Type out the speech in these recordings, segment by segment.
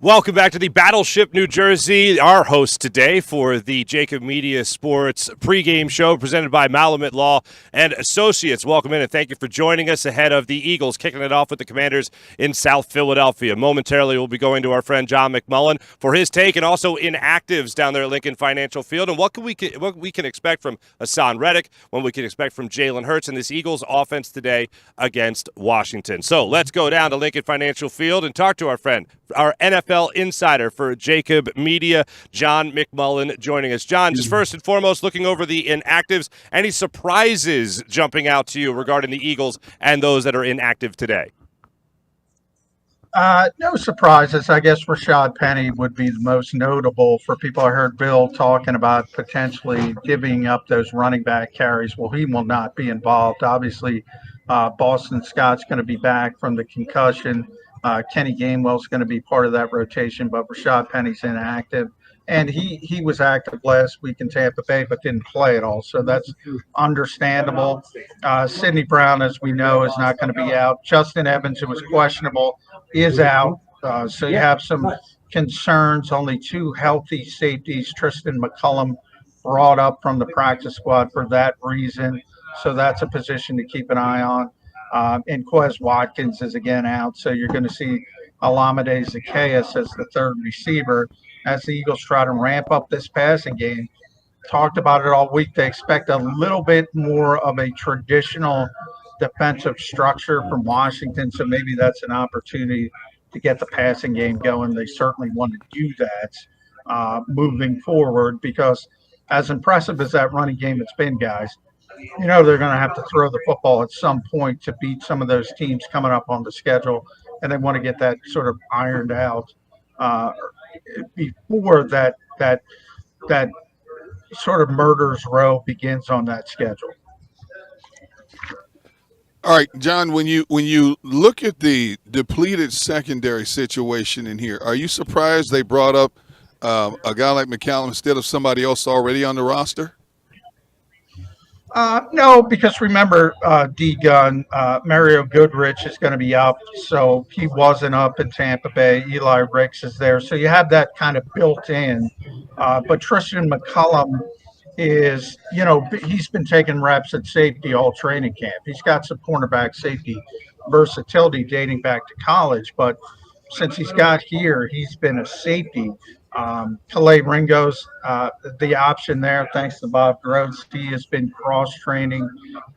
Welcome back to the Battleship, New Jersey. Our host today for the JAKIB Media Sports pregame show presented by Malamut Law and Associates. Welcome in and thank you for joining us ahead of the Eagles kicking it off with the Commanders in South Philadelphia. Momentarily, we'll be going to our friend John McMullen for his take and also inactives down there at Lincoln Financial Field and what we can expect from Hassan Reddick, what we can expect from Jalen Hurts and this Eagles offense today against Washington. So let's go down to Lincoln Financial Field and talk to our friend, our NFL insider for JAKIB Media, John McMullen, joining us. John, just first and foremost, looking over the inactives, any surprises jumping out to you regarding the Eagles and those that are inactive today? No surprises. I guess Rashad Penny would be the most notable for people. I heard Bill talking about potentially giving up those running back carries. Well, he will not be involved. Obviously, Boston Scott's going to be back from the concussion. Kenny Gainwell's going to be part of that rotation, but Rashad Penny's inactive. And he was active last week in Tampa Bay, but didn't play at all. So that's understandable. Sidney Brown, as we know, is not going to be out. Justin Evans, who was questionable, is out. So you have some concerns. Only two healthy safeties. Tristan McMullen brought up from the practice squad for that reason. So that's a position to keep an eye on. And Quez Watkins is again out, so you're going to see Olamide Zaccheaus as the third receiver as the Eagles try to ramp up this passing game. Talked about it all week. They expect a little bit more of a traditional defensive structure from Washington, so maybe that's an opportunity to get the passing game going. They certainly want to do that moving forward because as impressive as that running game has been, guys, you know they're going to have to throw the football at some point to beat some of those teams coming up on the schedule, and they want to get that sort of ironed out before that sort of murder's row begins on that schedule. All right, John, when you look at the depleted secondary situation in here, are you surprised they brought up a guy like McCallum instead of somebody else already on the roster? No, because remember, D-Gun, Mario Goodrich is going to be up, so he wasn't up in Tampa Bay. Eli Ricks is there, so you have that kind of built in. But Tristan McMullen is, he's been taking reps at safety all training camp. He's got some cornerback safety versatility dating back to college, but since he's got here, he's been a safety. Calais Ringo's the option there, thanks to Bob Gross. He has been cross-training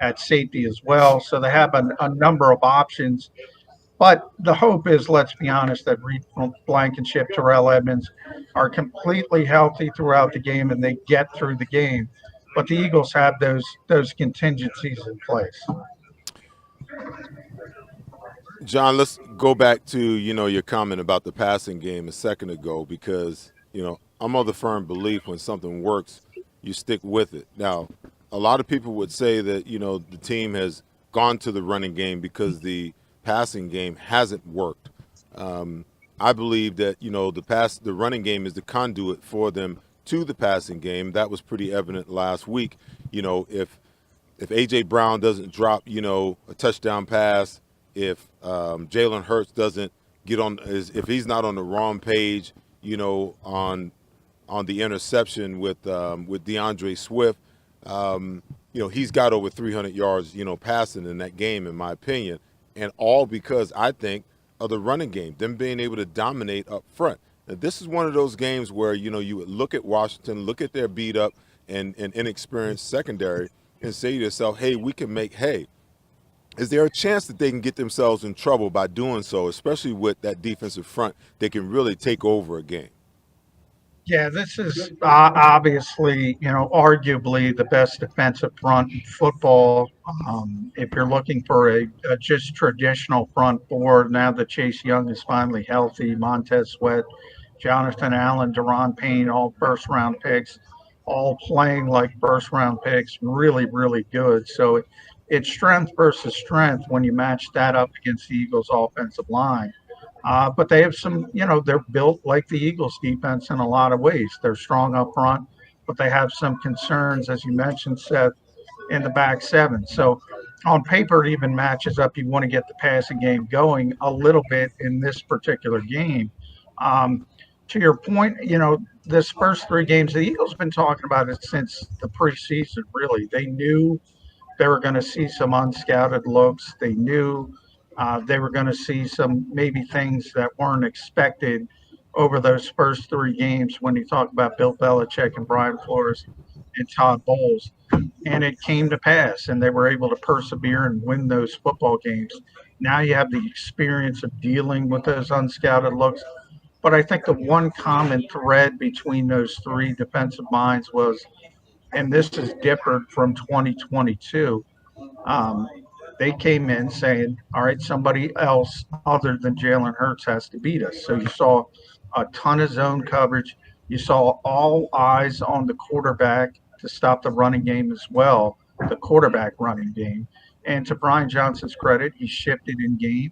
at safety as well. So they have a number of options. But the hope is, let's be honest, that Reed Blankenship, Terrell Edmonds are completely healthy throughout the game and they get through the game. But the Eagles have those contingencies in place. John, let's go back to, your comment about the passing game a second ago because, I'm of the firm belief when something works, you stick with it. Now, a lot of people would say that, the team has gone to the running game because the passing game hasn't worked. I believe that, the running game is the conduit for them to the passing game. That was pretty evident last week. If A.J. Brown doesn't drop, a touchdown pass, if Jalen Hurts doesn't get on, if he's not on the wrong page, on the interception with DeAndre Swift, he's got over 300 yards, passing in that game, in my opinion, and all because I think of the running game, them being able to dominate up front. Now, this is one of those games where you would look at Washington, look at their beat up and inexperienced secondary, and say to yourself, hey, we can make hay. Is there a chance that they can get themselves in trouble by doing so, especially with that defensive front? They can really take over a game. Yeah, this is obviously, arguably the best defensive front in football. If you're looking for a just traditional front four, now that Chase Young is finally healthy, Montez Sweat, Jonathan Allen, Deron Payne, all first-round picks, all playing like first-round picks, really, really good. So it's strength versus strength when you match that up against the Eagles' offensive line. But they have some, they're built like the Eagles' defense in a lot of ways. They're strong up front, but they have some concerns, as you mentioned, Seth, in the back seven. So on paper, it even matches up. You want to get the passing game going a little bit in this particular game. To your point, this first 3 games, the Eagles have been talking about it since the preseason, really. They knew they were going to see some unscouted looks. They knew they were going to see some maybe things that weren't expected over those first 3 games when you talk about Bill Belichick and Brian Flores and Todd Bowles. And it came to pass, and they were able to persevere and win those football games. Now you have the experience of dealing with those unscouted looks. But I think the one common thread between those 3 defensive minds was, and this has differed from 2022, um, they came in saying, all right, somebody else other than Jalen Hurts has to beat us. So you saw a ton of zone coverage. You saw all eyes on the quarterback to stop the running game as well, the quarterback running game. And to Brian Johnson's credit, he shifted in game.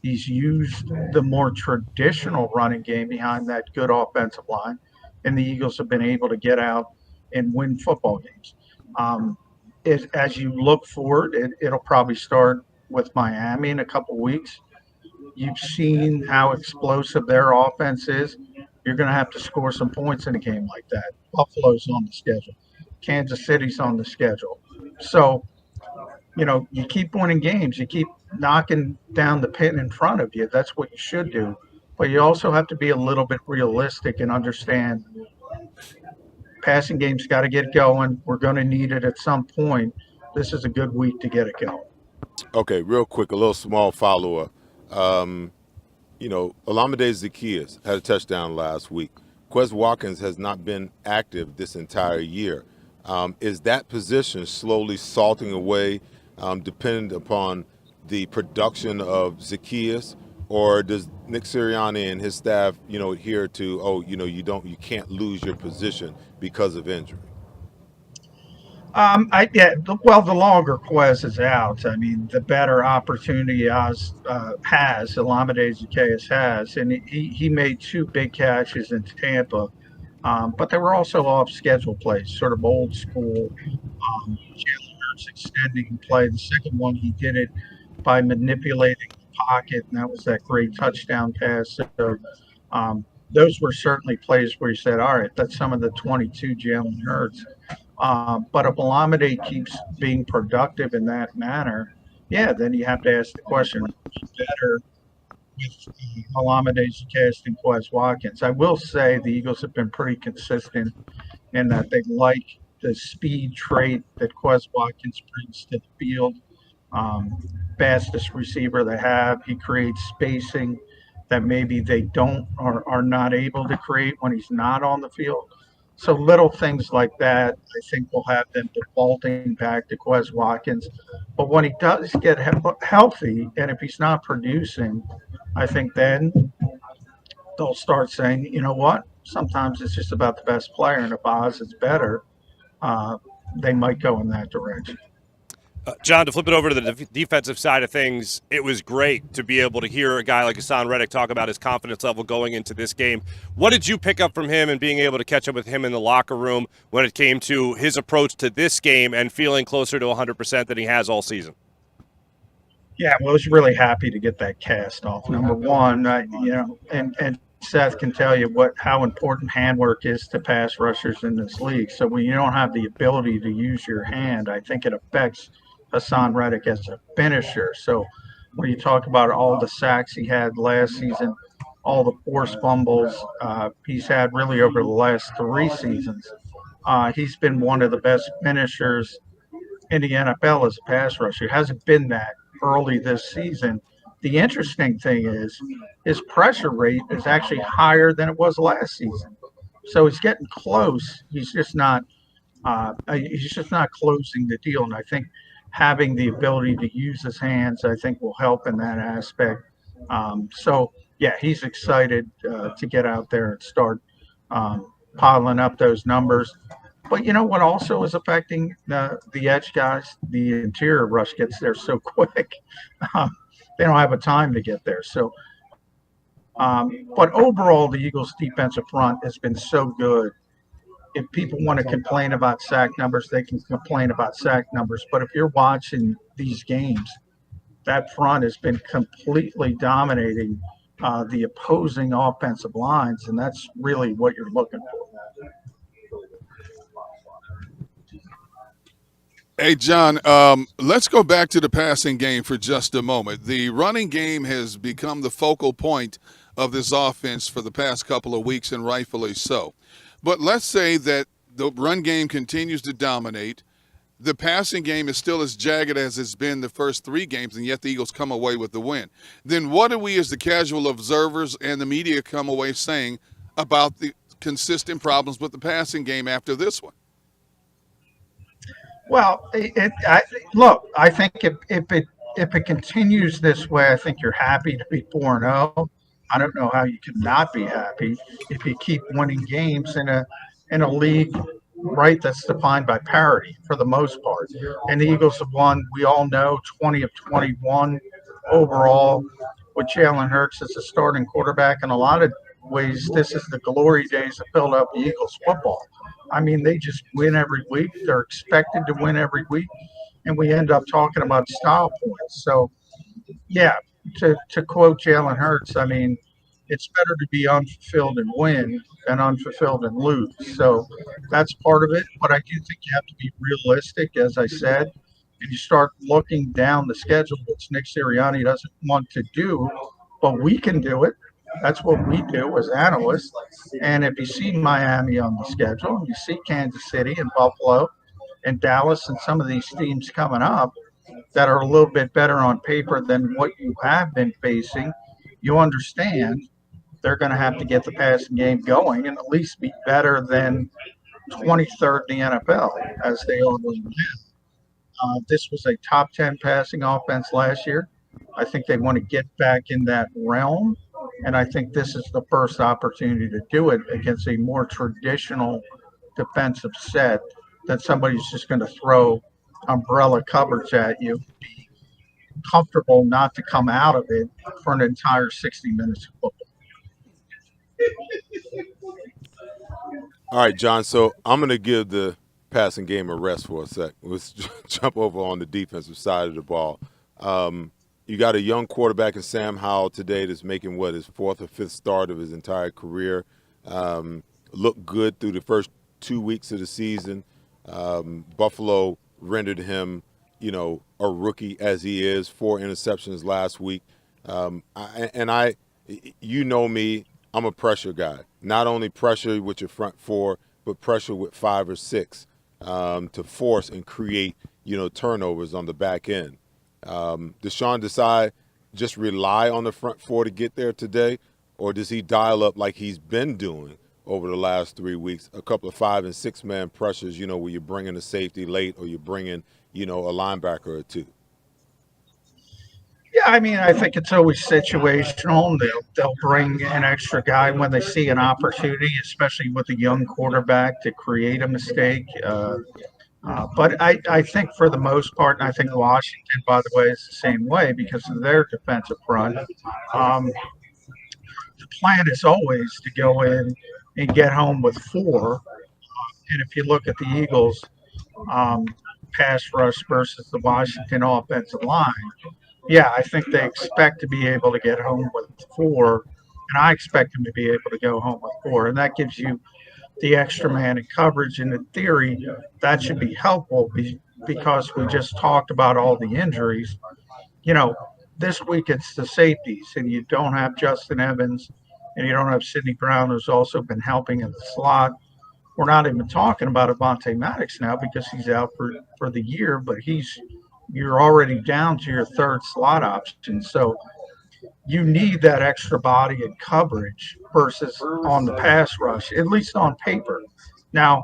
He's used the more traditional running game behind that good offensive line, and the Eagles have been able to get out and win football games. As you look forward, it'll probably start with Miami in a couple weeks. You've seen how explosive their offense is. You're going to have to score some points in a game like that. Buffalo's on the schedule. Kansas City's on the schedule. So, you keep winning games. You keep knocking down the pin in front of you. That's what you should do. But you also have to be a little bit realistic and understand passing game's got to get going. We're going to need it at some point. This is a good week to get it going. Okay, real quick, a little small follow-up. Olamide Zaccheaus had a touchdown last week. Quez Watkins has not been active this entire year. Is that position slowly salting away, dependent upon the production of Zaccheaus, or does Nick Sirianni and his staff, adhere to, you can't lose your position because of injury? The longer Quez is out, I mean, the better opportunity Olamide Zaccheaus has, and he made 2 big catches in Tampa, but they were also off-schedule plays, sort of old school. Jalen Hurts extending play. The second one, he did it by manipulating the pocket, and that was that great touchdown pass. So those were certainly plays where you said, all right, that's some of the 22 Jalen Hurts. But if Olamide keeps being productive in that manner, then you have to ask the question, who's better with Olamide Zaccheaus and Quez Watkins? I will say the Eagles have been pretty consistent in that they like the speed trait that Quez Watkins brings to the field. Fastest receiver they have. He creates spacing that maybe they don't or are not able to create when he's not on the field. So little things like that, I think, will have them defaulting back to Quez Watkins. But when he does get healthy, and if he's not producing, I think then they'll start saying, you know what, sometimes it's just about the best player, and if Oz is better, they might go in that direction. John, to flip it over to the defensive side of things, it was great to be able to hear a guy like Hassan Reddick talk about his confidence level going into this game. What did you pick up from him and being able to catch up with him in the locker room when it came to his approach to this game and feeling closer to 100% than he has all season? Yeah, well, I was really happy to get that cast off. Number one, and Seth can tell you how important handwork is to pass rushers in this league. So when you don't have the ability to use your hand, I think it affects Hassan Reddick as a finisher. So when you talk about all the sacks he had last season, all the forced fumbles he's had really over the last 3 seasons, he's been one of the best finishers in the NFL as a pass rusher. He hasn't been that early this season. The interesting thing is his pressure rate is actually higher than it was last season. So he's getting close. He's just not closing the deal. And I think having the ability to use his hands, I think, will help in that aspect. He's excited to get out there and start piling up those numbers. But you know what also is affecting the edge guys? The interior rush gets there so quick. They don't have a time to get there. So, but overall, the Eagles' defensive front has been so good. If people want to complain about sack numbers, they can complain about sack numbers. But if you're watching these games, that front has been completely dominating the opposing offensive lines, and that's really what you're looking for. Hey, John, let's go back to the passing game for just a moment. The running game has become the focal point of this offense for the past couple of weeks, and rightfully so. But let's say that the run game continues to dominate. The passing game is still as jagged as it's been the first 3 games, and yet the Eagles come away with the win. Then what do we as the casual observers and the media come away saying about the consistent problems with the passing game after this one? Well, look, I think if it continues this way, I think you're happy to be 4-0. I don't know how you could not be happy if you keep winning games in a league, right, that's defined by parity for the most part. And the Eagles have won, we all know, 20 of 21 overall with Jalen Hurts as a starting quarterback. In a lot of ways, this is the glory days of Philadelphia Eagles football. I mean, they just win every week. They're expected to win every week, and we end up talking about style points. So, yeah, to quote Jalen Hurts, I mean, it's better to be unfulfilled and win than unfulfilled and lose. So that's part of it. But I do think you have to be realistic, as I said, and you start looking down the schedule, which Nick Sirianni doesn't want to do, but we can do it. That's what we do as analysts. And if you see Miami on the schedule, and you see Kansas City and Buffalo and Dallas and some of these teams coming up that are a little bit better on paper than what you have been facing, you understand they're going to have to get the passing game going and at least be better than 23rd in the NFL, as they always do. This was a top 10 passing offense last year. I think they want to get back in that realm. And I think this is the first opportunity to do it against a more traditional defensive set that somebody's just going to throw umbrella coverage at you, be comfortable not to come out of it for an entire 60 minutes of football. All right, John, so I'm going to give the passing game a rest for a sec. Let's jump over on the defensive side of the ball. You got a young quarterback in Sam Howell today that's making, his 4th or 5th start of his entire career. Looked good through the first 2 weeks of the season. Buffalo rendered him, a rookie as he is, 4 interceptions last week. You know me, I'm a pressure guy. Not only pressure with your front 4, but pressure with 5 or 6 to force and create, turnovers on the back end. Does Sean Desai just rely on the front 4 to get there today, or does he dial up like he's been doing over the last 3 weeks, a couple of 5- and 6-man pressures, where you're bringing a safety late or you're bringing, a linebacker or 2? Yeah, I mean, I think it's always situational. They'll bring an extra guy when they see an opportunity, especially with a young quarterback, to create a mistake. But I think for the most part, and I think Washington, by the way, is the same way because of their defensive front. The plan is always to go in and get home with 4. And if you look at the Eagles' pass rush versus the Washington offensive line, yeah, I think they expect to be able to get home with 4. And I expect them to be able to go home with 4. And that gives you the extra man in coverage. And in theory, that should be helpful because we just talked about all the injuries. This week it's the safeties, and you don't have Justin Evans, and you don't have Sidney Brown, who's also been helping in the slot. We're not even talking about Avonte Maddox now because he's out for the year, but you're already down to your 3rd slot option. So you need that extra body and coverage versus on the pass rush, at least on paper. Now,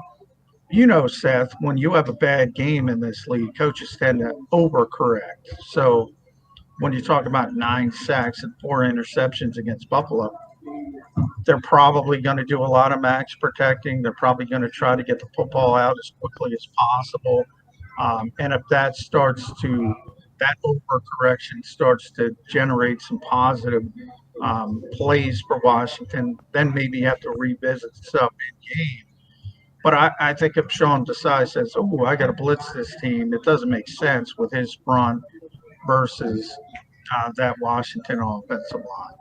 Seth, when you have a bad game in this league, coaches tend to overcorrect. So when you talk about 9 sacks and 4 interceptions against Buffalo, they're probably going to do a lot of max protecting. They're probably going to try to get the football out as quickly as possible. And if that overcorrection starts to generate some positive plays for Washington, then maybe you have to revisit stuff in game. But I think if Sean Desai says, I got to blitz this team, it doesn't make sense with his front versus that Washington offensive line.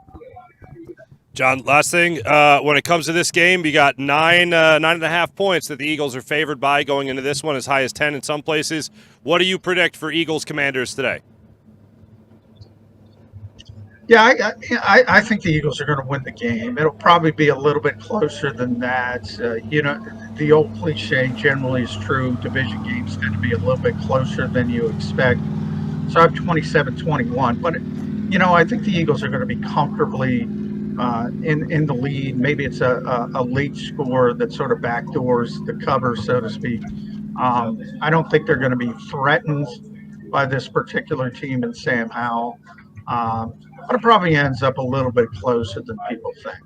John, last thing, when it comes to this game, you got 9.5 points that the Eagles are favored by going into this one, as high as 10 in some places. What do you predict for Eagles Commanders today? Yeah, I think the Eagles are going to win the game. It'll probably be a little bit closer than that. The old cliche generally is true. Division games tend to be a little bit closer than you expect. So I have 27-21. But, I think the Eagles are going to be comfortably in the lead. Maybe it's a late score that sort of backdoors the cover, so to speak. I don't think they're going to be threatened by this particular team and Sam Howell. But it probably ends up a little bit closer than people think.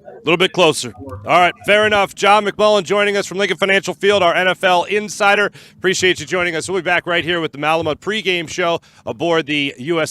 A little bit closer. All right, fair enough. John McMullen joining us from Lincoln Financial Field, our NFL insider. Appreciate you joining us. We'll be back right here with the Malamut pregame show aboard the U.S.